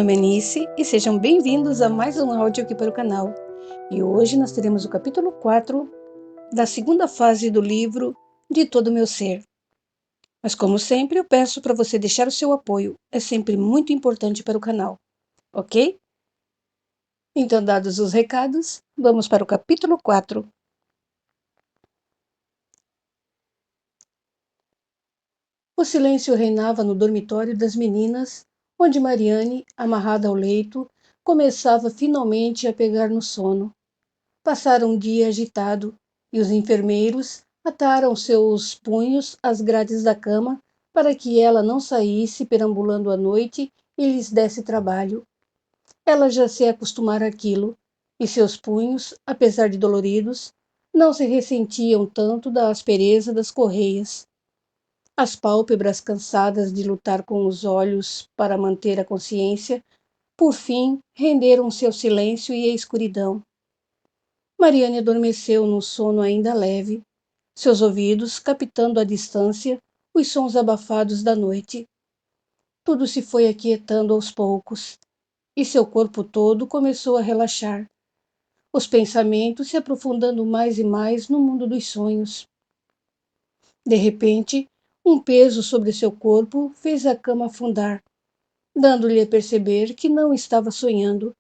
nome é Nice e sejam bem-vindos a mais um áudio aqui para o canal. E hoje nós teremos o capítulo 4 da segunda fase do livro De Todo o Meu Ser. Mas como sempre eu peço para você deixar o seu apoio, é sempre muito importante para o canal, ok? Então, dados os recados, vamos para o capítulo 4. O silêncio reinava no dormitório das meninas, onde Mariane, amarrada ao leito, começava finalmente a pegar no sono. Passaram um dia agitado, e os enfermeiros ataram seus punhos às grades da cama para que ela não saísse perambulando à noite e lhes desse trabalho. Ela já se acostumara àquilo, e seus punhos, apesar de doloridos, não se ressentiam tanto da aspereza das correias. As pálpebras, cansadas de lutar com os olhos para manter a consciência, por fim renderam-se ao silêncio e à escuridão. Mariane adormeceu num sono ainda leve, seus ouvidos captando à distância os sons abafados da noite. Tudo se foi aquietando aos poucos, e seu corpo todo começou a relaxar, os pensamentos se aprofundando mais e mais no mundo dos sonhos. De repente, um peso sobre seu corpo fez a cama afundar, dando-lhe a perceber que não estava sonhando.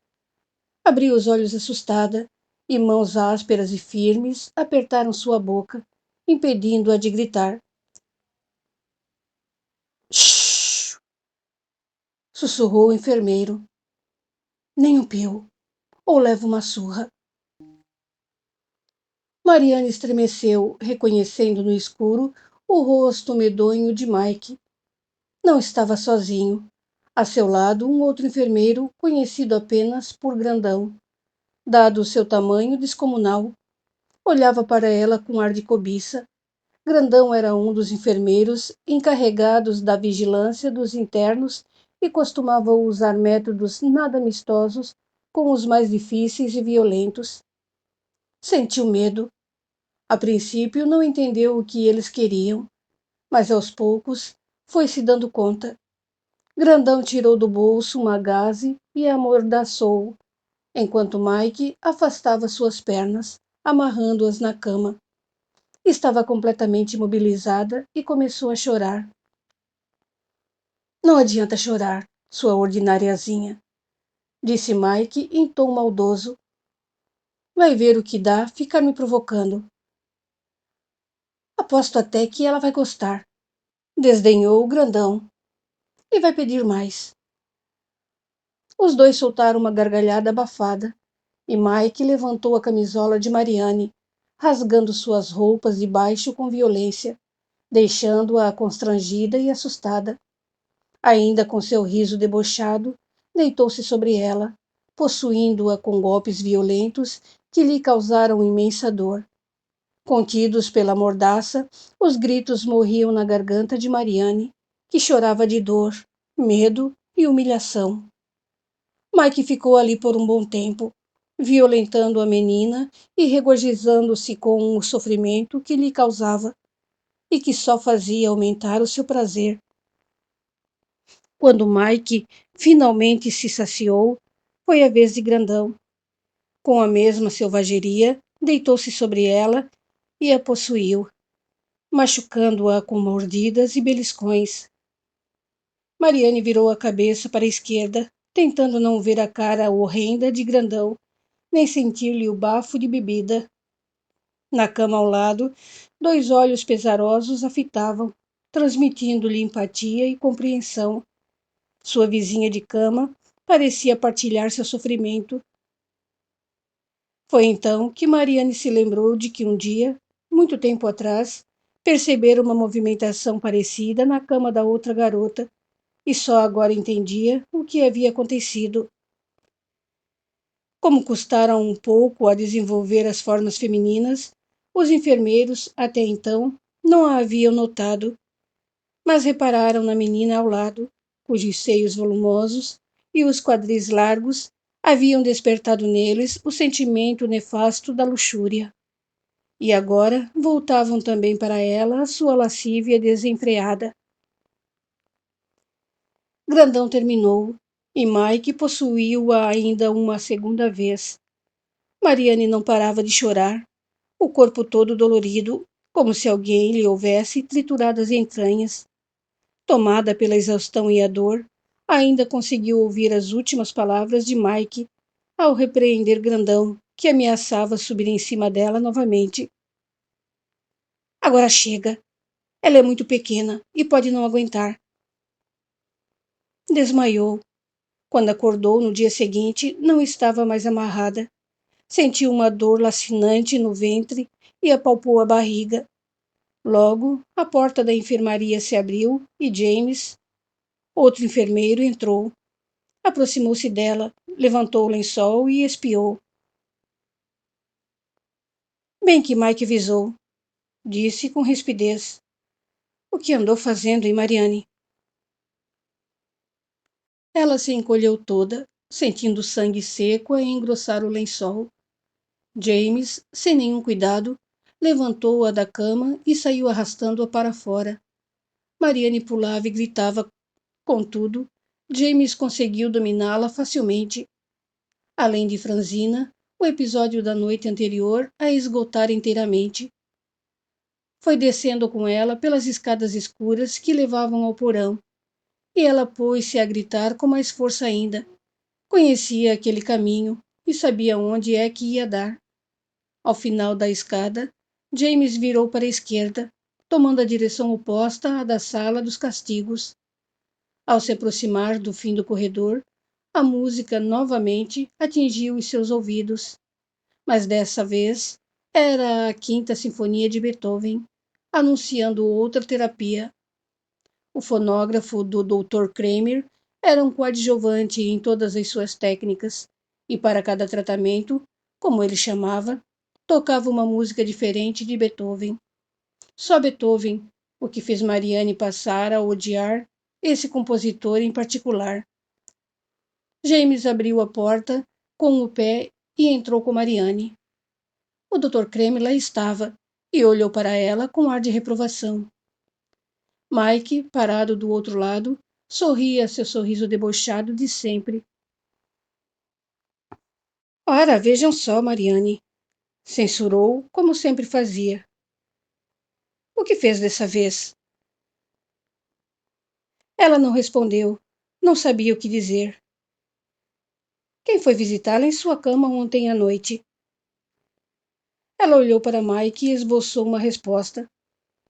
Abriu os olhos assustada, e mãos ásperas e firmes apertaram sua boca, impedindo-a de gritar. Shhh! Sussurrou o enfermeiro. Nem um pio, ou levo uma surra. Mariane estremeceu, reconhecendo no escuro o rosto medonho de Mike. Não estava sozinho. A seu lado, um outro enfermeiro, conhecido apenas por Grandão. Dado o seu tamanho descomunal, olhava para ela com ar de cobiça. Grandão era um dos enfermeiros encarregados da vigilância dos internos e costumava usar métodos nada amistosos com os mais difíceis e violentos. Sentiu medo. A princípio não entendeu o que eles queriam, mas aos poucos foi se dando conta. Grandão tirou do bolso uma gaze e a amordaçou, enquanto Mike afastava suas pernas, amarrando-as na cama. Estava completamente imobilizada e começou a chorar. Não adianta chorar, sua ordináriazinha, disse Mike em tom maldoso. Vai ver o que dá ficar me provocando. Aposto até que ela vai gostar, desdenhou o Grandão, e vai pedir mais. Os dois soltaram uma gargalhada abafada, e Mike levantou a camisola de Mariane, rasgando suas roupas de baixo com violência, deixando-a constrangida e assustada. Ainda com seu riso debochado, deitou-se sobre ela, possuindo-a com golpes violentos que lhe causaram imensa dor. Contidos pela mordaça, os gritos morriam na garganta de Mariane, que chorava de dor, medo e humilhação. Mike ficou ali por um bom tempo, violentando a menina e regozijando-se com o sofrimento que lhe causava e que só fazia aumentar o seu prazer. Quando Mike finalmente se saciou, foi a vez de Grandão. Com a mesma selvageria, deitou-se sobre ela e a possuiu, machucando-a com mordidas e beliscões. Mariane virou a cabeça para a esquerda, tentando não ver a cara horrenda de Grandão, nem sentir-lhe o bafo de bebida. Na cama ao lado, dois olhos pesarosos a fitavam, transmitindo-lhe empatia e compreensão. Sua vizinha de cama parecia partilhar seu sofrimento. Foi então que Mariane se lembrou de que um dia, muito tempo atrás, percebera uma movimentação parecida na cama da outra garota, e só agora entendia o que havia acontecido. Como custaram um pouco a desenvolver as formas femininas, os enfermeiros, até então, não a haviam notado, mas repararam na menina ao lado, cujos seios volumosos e os quadris largos haviam despertado neles o sentimento nefasto da luxúria. E agora voltavam também para ela a sua lascívia desenfreada. Grandão terminou, e Mike possuiu-a ainda uma segunda vez. Mariane não parava de chorar, o corpo todo dolorido, como se alguém lhe houvesse triturado as entranhas. Tomada pela exaustão e a dor, ainda conseguiu ouvir as últimas palavras de Mike ao repreender Grandão, que ameaçava subir em cima dela novamente. Agora chega. Ela é muito pequena e pode não aguentar. Desmaiou. Quando acordou no dia seguinte, não estava mais amarrada. Sentiu uma dor lacinante no ventre e apalpou a barriga. Logo, a porta da enfermaria se abriu e James, outro enfermeiro, entrou. Aproximou-se dela, levantou o lençol e espiou. Bem que Mike visou, disse com rispidez. O que andou fazendo, hein, Mariane? Ela se encolheu toda, sentindo o sangue seco a engrossar o lençol. James, sem nenhum cuidado, levantou-a da cama e saiu arrastando-a para fora. Mariane pulava e gritava. Contudo, James conseguiu dominá-la facilmente. Além de franzina, o episódio da noite anterior a esgotara inteiramente. Foi descendo com ela pelas escadas escuras que levavam ao porão, e ela pôs-se a gritar com mais força ainda. Conhecia aquele caminho e sabia onde é que ia dar. Ao final da escada, James virou para a esquerda, tomando a direção oposta à da sala dos castigos. Ao se aproximar do fim do corredor, a música novamente atingiu os seus ouvidos, mas dessa vez era a Quinta Sinfonia de Beethoven, anunciando outra terapia. O fonógrafo do Dr. Kramer era um coadjuvante em todas as suas técnicas, e para cada tratamento, como ele chamava, tocava uma música diferente de Beethoven. Só Beethoven, o que fez Mariane passar a odiar esse compositor em particular. James abriu a porta com o pé e entrou com Mariane. O Dr. Kramer lá estava e olhou para ela com ar de reprovação. Mike, parado do outro lado, sorria seu sorriso debochado de sempre. Ora, vejam só, Mariane, censurou, como sempre fazia. O que fez dessa vez? Ela não respondeu. Não sabia o que dizer. Quem foi visitá-la em sua cama ontem à noite? Ela olhou para Mike e esboçou uma resposta,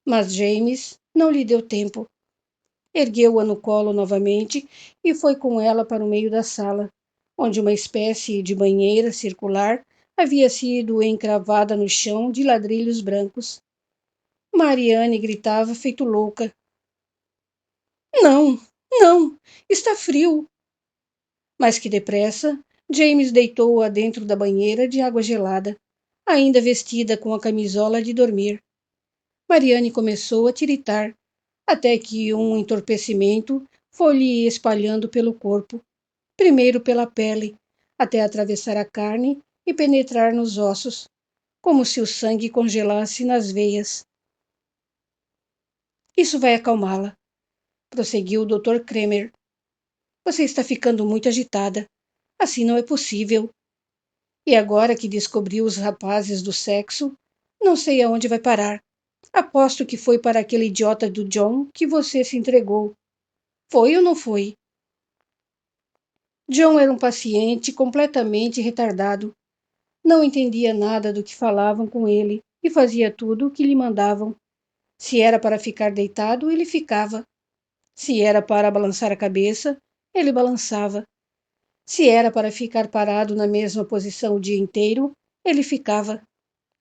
mas James não lhe deu tempo. Ergueu-a no colo novamente e foi com ela para o meio da sala, onde uma espécie de banheira circular havia sido encravada no chão de ladrilhos brancos. Mariane gritava feito louca. Não, não, está frio. Mas que depressa, James deitou-a dentro da banheira de água gelada, ainda vestida com a camisola de dormir. Mariane começou a tiritar, até que um entorpecimento foi-lhe espalhando pelo corpo, primeiro pela pele, até atravessar a carne e penetrar nos ossos, como se o sangue congelasse nas veias. Isso vai acalmá-la, prosseguiu o Dr. Kramer. Você está ficando muito agitada. Assim não é possível. E agora que descobriu os rapazes do sexo, não sei aonde vai parar. Aposto que foi para aquele idiota do John que você se entregou. Foi ou não foi? John era um paciente completamente retardado. Não entendia nada do que falavam com ele e fazia tudo o que lhe mandavam. Se era para ficar deitado, ele ficava. Se era para balançar a cabeça, ele balançava. Se era para ficar parado na mesma posição o dia inteiro, ele ficava.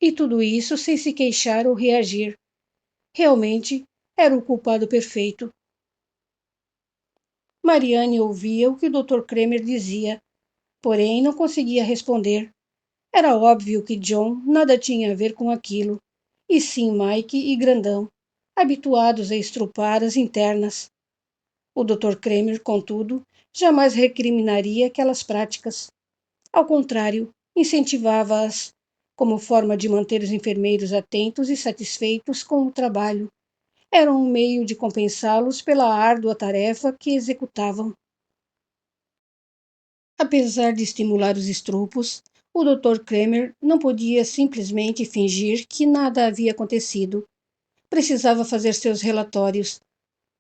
E tudo isso sem se queixar ou reagir. Realmente era o culpado perfeito. Mariane ouvia o que o Dr. Kramer dizia, porém não conseguia responder. Era óbvio que John nada tinha a ver com aquilo, e sim Mike e Grandão, habituados a estrupar as internas. O Dr. Kramer, contudo, jamais recriminaria aquelas práticas. Ao contrário, incentivava-as, como forma de manter os enfermeiros atentos e satisfeitos com o trabalho. Era um meio de compensá-los pela árdua tarefa que executavam. Apesar de estimular os estrupos, o Dr. Kramer não podia simplesmente fingir que nada havia acontecido. Precisava fazer seus relatórios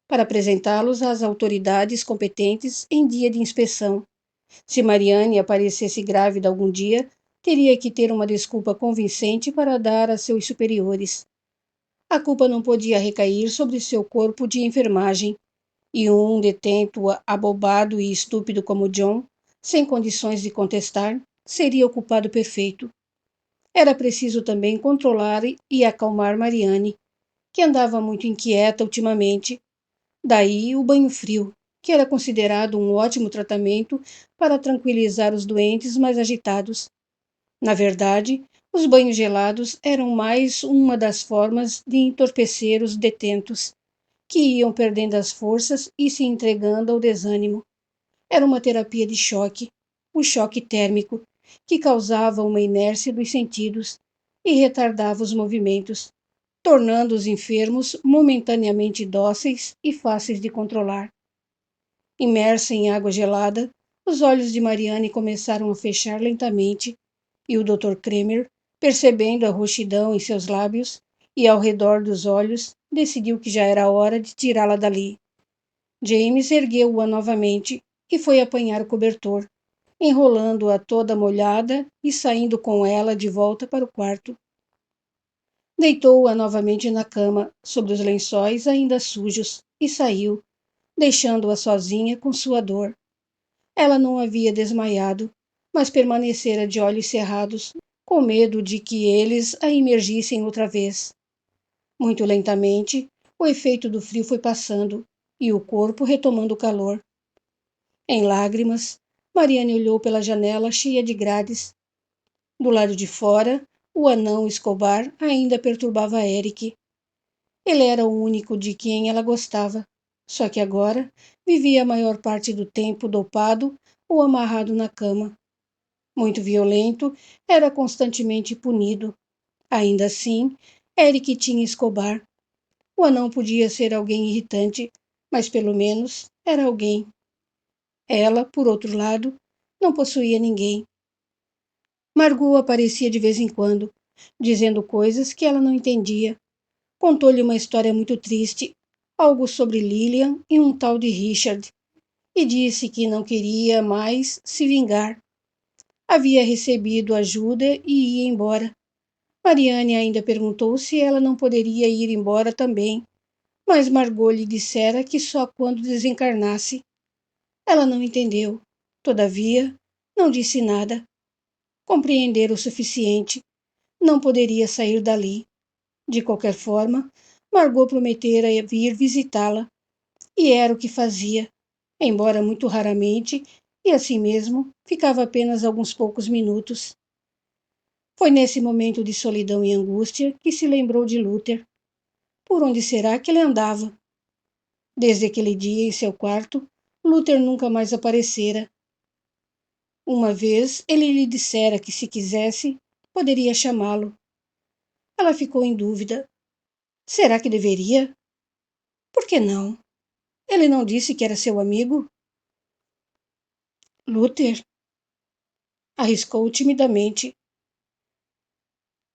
para apresentá-los às autoridades competentes em dia de inspeção. Se Marianne aparecesse grávida algum dia, teria que ter uma desculpa convincente para dar a seus superiores. A culpa não podia recair sobre seu corpo de enfermagem, e um detento abobado e estúpido como John, sem condições de contestar, seria o culpado perfeito. Era preciso também controlar e acalmar Marianne, que andava muito inquieta ultimamente. Daí o banho frio, que era considerado um ótimo tratamento para tranquilizar os doentes mais agitados. Na verdade, os banhos gelados eram mais uma das formas de entorpecer os detentos, que iam perdendo as forças e se entregando ao desânimo. Era uma terapia de choque, o choque térmico, que causava uma inércia dos sentidos e retardava os movimentos, tornando os enfermos momentaneamente dóceis e fáceis de controlar. Imersa em água gelada, os olhos de Marianne começaram a fechar lentamente, e o Dr. Kramer, percebendo a roxidão em seus lábios e ao redor dos olhos, decidiu que já era hora de tirá-la dali. James ergueu-a novamente e foi apanhar o cobertor, enrolando-a toda molhada e saindo com ela de volta para o quarto. Deitou-a novamente na cama, sobre os lençóis ainda sujos, e saiu, deixando-a sozinha com sua dor. Ela não havia desmaiado, mas permanecera de olhos cerrados, com medo de que eles a imergissem outra vez. Muito lentamente, o efeito do frio foi passando, e o corpo retomando o calor. Em lágrimas, Marianne olhou pela janela cheia de grades. Do lado de fora, o anão Escobar ainda perturbava Eric. Ele era o único de quem ela gostava, só que agora vivia a maior parte do tempo dopado ou amarrado na cama. Muito violento, era constantemente punido. Ainda assim, Eric tinha Escobar. O anão podia ser alguém irritante, mas pelo menos era alguém. Ela, por outro lado, não possuía ninguém. Margot aparecia de vez em quando, dizendo coisas que ela não entendia. Contou-lhe uma história muito triste, algo sobre Lillian e um tal de Richard, e disse que não queria mais se vingar. Havia recebido ajuda e ia embora. Marianne ainda perguntou se ela não poderia ir embora também, mas Margot lhe dissera que só quando desencarnasse. Ela não entendeu. Todavia, não disse nada. Compreendera o suficiente. Não poderia sair dali. De qualquer forma, Margot prometera vir visitá-la, e era o que fazia, embora muito raramente, e assim mesmo ficava apenas alguns poucos minutos. Foi nesse momento de solidão e angústia que se lembrou de Luther. Por onde será que ele andava? Desde aquele dia em seu quarto, Luther nunca mais aparecera. Uma vez ele lhe dissera que, se quisesse, poderia chamá-lo. Ela ficou em dúvida. Será que deveria? Por que não? Ele não disse que era seu amigo? Luther? Arriscou timidamente.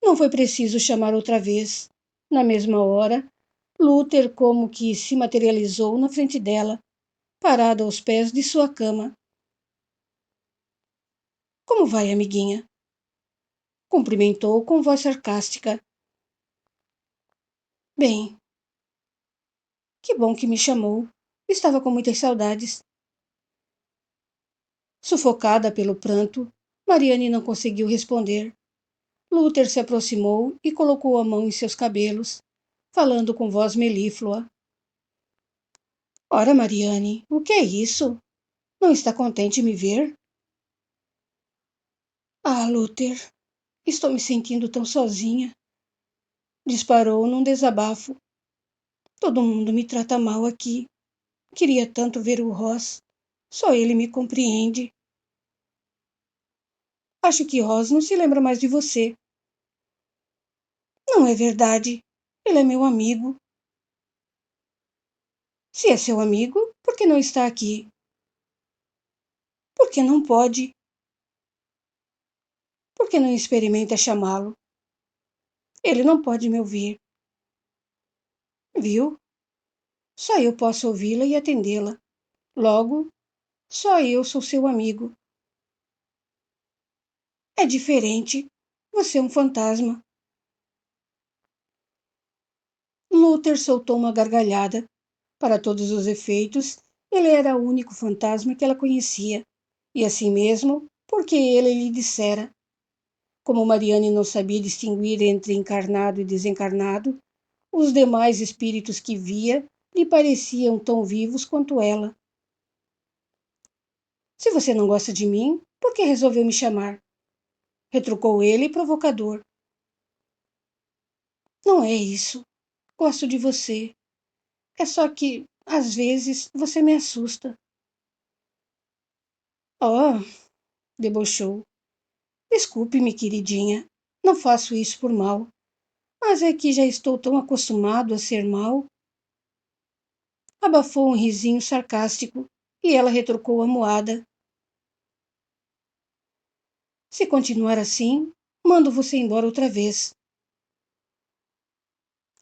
Não foi preciso chamar outra vez. Na mesma hora, Luther como que se materializou na frente dela, parado aos pés de sua cama. Como vai, amiguinha? Cumprimentou com voz sarcástica. Bem, que bom que me chamou. Estava com muitas saudades. Sufocada pelo pranto, Marianne não conseguiu responder. Luther se aproximou e colocou a mão em seus cabelos, falando com voz melíflua. Ora, Marianne, o que é isso? Não está contente em me ver? Ah, Luther, estou me sentindo tão sozinha. Disparou num desabafo. Todo mundo me trata mal aqui. Queria tanto ver o Ross. Só ele me compreende. Acho que Ross não se lembra mais de você. Não é verdade. Ele é meu amigo. Se é seu amigo, por que não está aqui? que não pode? Por que não experimenta chamá-lo? Ele não pode me ouvir. Viu? Só eu posso ouvi-la e atendê-la. Logo, só eu sou seu amigo. É diferente. Você é um fantasma. Luther soltou uma gargalhada. Para todos os efeitos, ele era o único fantasma que ela conhecia. E assim mesmo, porque ele lhe dissera. Como Mariane não sabia distinguir entre encarnado e desencarnado, os demais espíritos que via lhe pareciam tão vivos quanto ela. Se você não gosta de mim, por que resolveu me chamar? Retrucou ele, provocador. Não é isso. Gosto de você. É só que, às vezes, você me assusta. Oh, debochou. Desculpe-me, queridinha. Não faço isso por mal. Mas é que já estou tão acostumado a ser mal. Abafou um risinho sarcástico e ela retrucou amuada. Se continuar assim, mando você embora outra vez.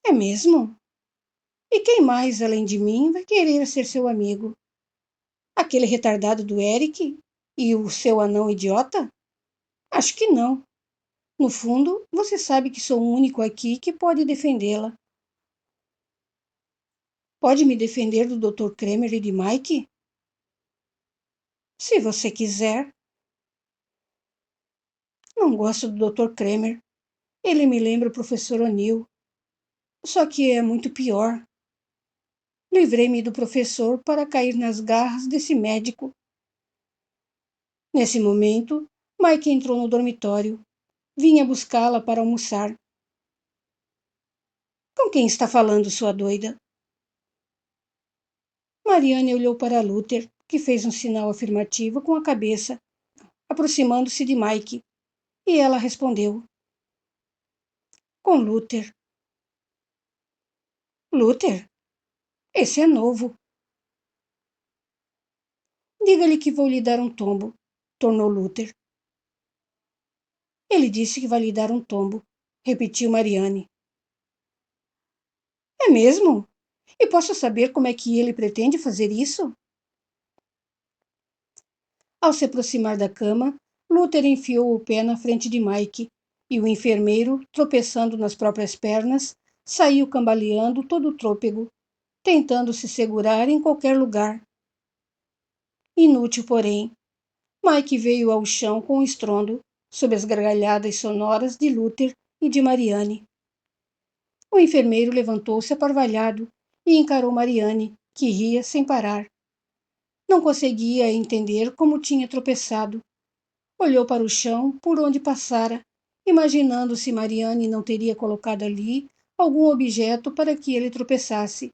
É mesmo? E quem mais, além de mim, vai querer ser seu amigo? Aquele retardado do Eric? E o seu anão idiota? Acho que não. No fundo, você sabe que sou o único aqui que pode defendê-la. Pode me defender do Dr. Kramer e de Mike? Se você quiser. Não gosto do Dr. Kramer. Ele me lembra o professor O'Neill. Só que é muito pior. Livrei-me do professor para cair nas garras desse médico. Nesse momento, Mike entrou no dormitório. Vinha buscá-la para almoçar. Com quem está falando, sua doida? Mariane olhou para Luther, que fez um sinal afirmativo com a cabeça, aproximando-se de Mike, e ela respondeu. Com Luther. Luther? Esse é novo. Diga-lhe que vou lhe dar um tombo, tornou Luther. Ele disse que vai lhe dar um tombo, repetiu Mariane. É mesmo? E posso saber como é que ele pretende fazer isso? Ao se aproximar da cama, Luther enfiou o pé na frente de Mike, e o enfermeiro, tropeçando nas próprias pernas, saiu cambaleando todo trôpego, tentando se segurar em qualquer lugar. Inútil, porém. Mike veio ao chão com um estrondo, sob as gargalhadas sonoras de Luther e de Mariane. O enfermeiro levantou-se aparvalhado e encarou Mariane, que ria sem parar. Não conseguia entender como tinha tropeçado. Olhou para o chão por onde passara, imaginando se Mariane não teria colocado ali algum objeto para que ele tropeçasse,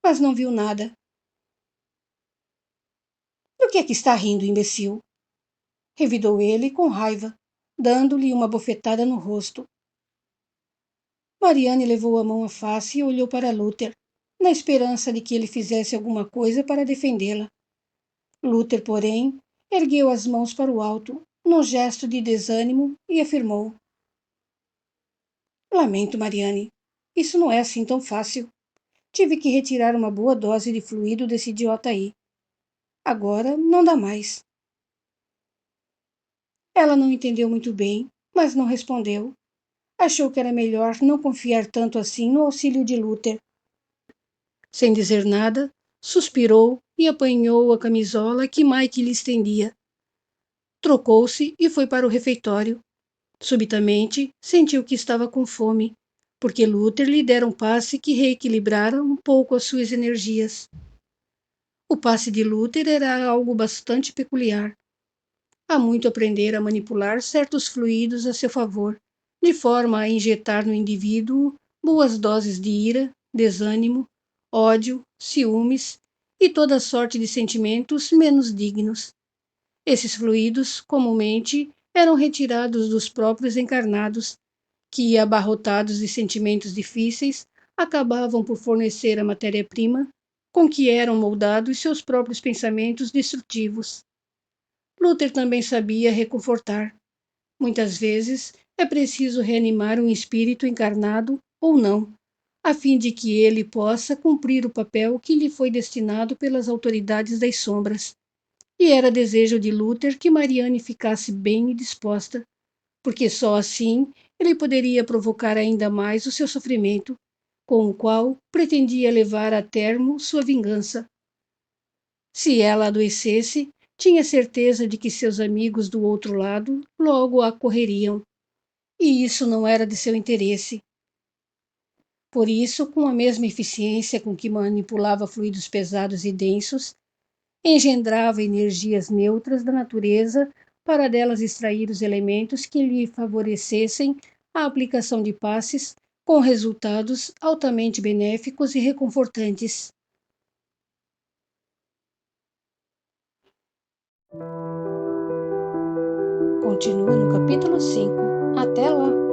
mas não viu nada. Do que é que está rindo, imbecil? Revidou ele com raiva, dando-lhe uma bofetada no rosto. Mariane levou a mão à face e olhou para Luther, na esperança de que ele fizesse alguma coisa para defendê-la. Luther, porém, ergueu as mãos para o alto, num gesto de desânimo, e afirmou: Lamento, Mariane. Isso não é assim tão fácil. Tive que retirar uma boa dose de fluido desse idiota aí. Agora não dá mais. Ela não entendeu muito bem, mas não respondeu. Achou que era melhor não confiar tanto assim no auxílio de Luther. Sem dizer nada, suspirou e apanhou a camisola que Mike lhe estendia. Trocou-se e foi para o refeitório. Subitamente, sentiu que estava com fome, porque Luther lhe dera um passe que reequilibrara um pouco as suas energias. O passe de Luther era algo bastante peculiar. Há muito aprender a manipular certos fluidos a seu favor, de forma a injetar no indivíduo boas doses de ira, desânimo, ódio, ciúmes e toda sorte de sentimentos menos dignos. Esses fluidos, comumente, eram retirados dos próprios encarnados, que, abarrotados de sentimentos difíceis, acabavam por fornecer a matéria-prima com que eram moldados seus próprios pensamentos destrutivos. Luther também sabia reconfortar. Muitas vezes é preciso reanimar um espírito encarnado ou não, a fim de que ele possa cumprir o papel que lhe foi destinado pelas autoridades das sombras. E era desejo de Luther que Marianne ficasse bem e disposta, porque só assim ele poderia provocar ainda mais o seu sofrimento, com o qual pretendia levar a termo sua vingança. Se ela adoecesse, tinha certeza de que seus amigos do outro lado logo a correriam, e isso não era de seu interesse. Por isso, com a mesma eficiência com que manipulava fluidos pesados e densos, engendrava energias neutras da natureza para delas extrair os elementos que lhe favorecessem a aplicação de passes com resultados altamente benéficos e reconfortantes. Continua no capítulo 5. Até lá!